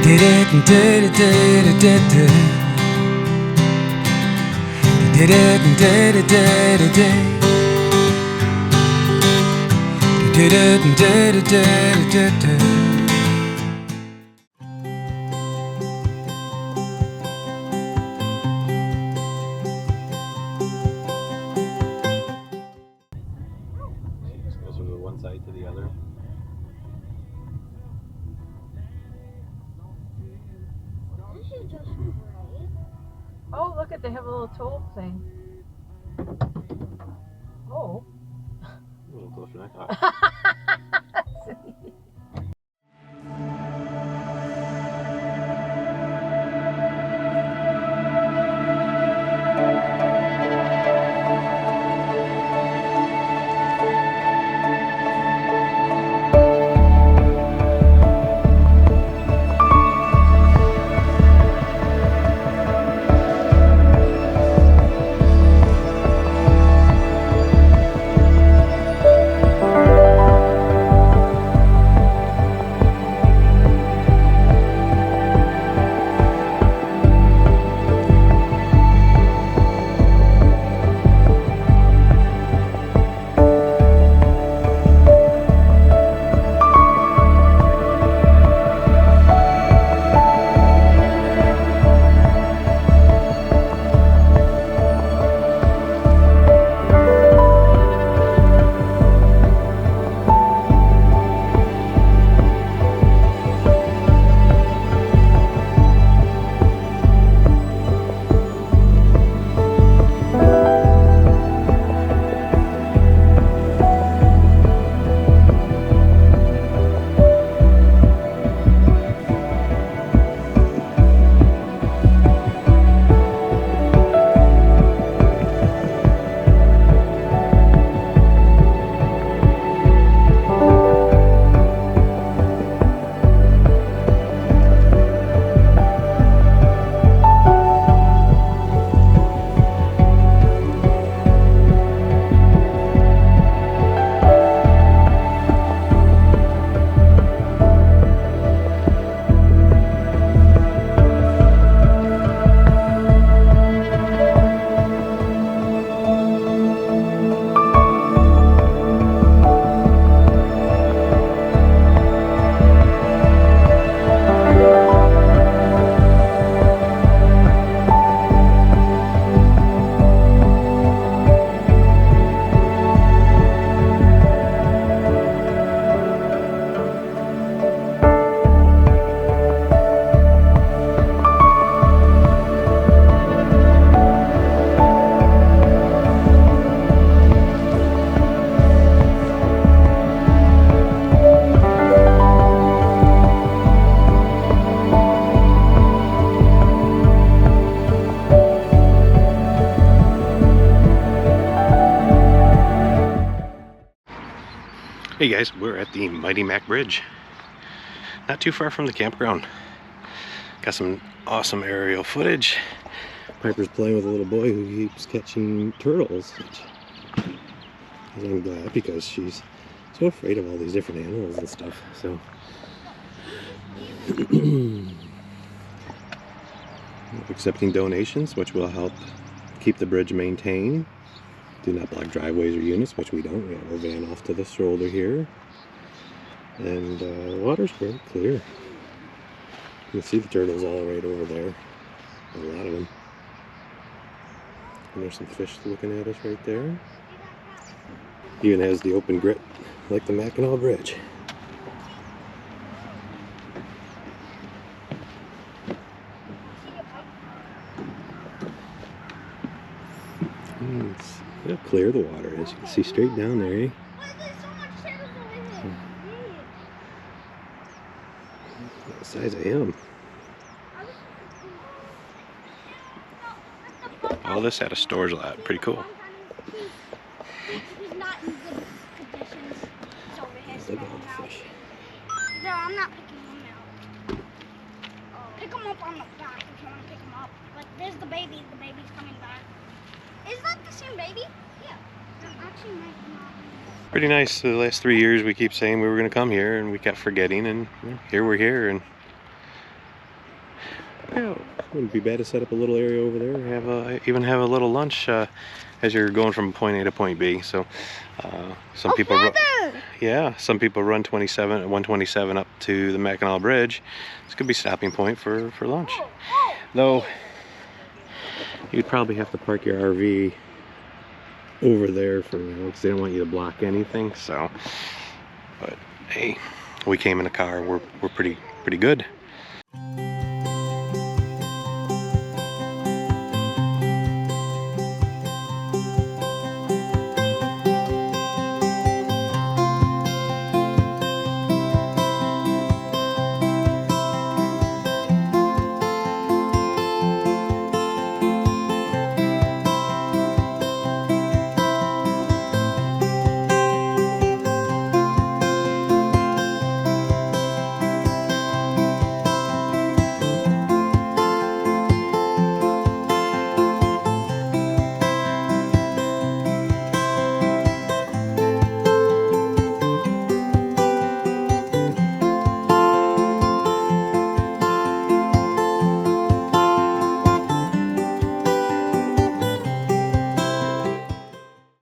did it and did it, did it, did it. You did it and did it, did it, did. You did it and did it, did it, did it. Goes from the one side to the other. Oh, look at, they have a little toll thing. Oh. A little closer than I thought. Hey guys, we're at the Mackinac Bridge. Not too far from the campground. Got some awesome aerial footage. Piper's playing with a little boy who keeps catching turtles, which I'm glad because she's so afraid of all these different animals and stuff. So accepting donations, which will help keep the bridge maintained. Do not block driveways or units, which we don't. We have our van off to the shoulder here. And the water's very clear. You can see the turtles all right over there. A lot of them. And there's some fish looking at us right there. Even has the open grit, like the Mackinac Bridge. Look how clear the water is. You can see straight down there, eh? The size of him. All this at a storage lot. Pretty cool. He's not in good conditions. Look at all the fish. No, I'm not picking him out. Pick him up on the back if you want to pick him up. But there's the baby. The baby's coming back. Is that the same baby? Yeah. Actually, might not. Pretty nice. The last 3 years we keep saying we were going to come here and we kept forgetting, and here we're here, and Yeah, wouldn't be bad to set up a little area over there. Even have a little lunch as you're going from point A to point B. So some people, some people run 127 up to the Mackinac Bridge. This could be a stopping point for lunch. Though you'd probably have to park your RV over there for now because they don't want you to block anything. So, but hey, we came in a car. We're pretty good.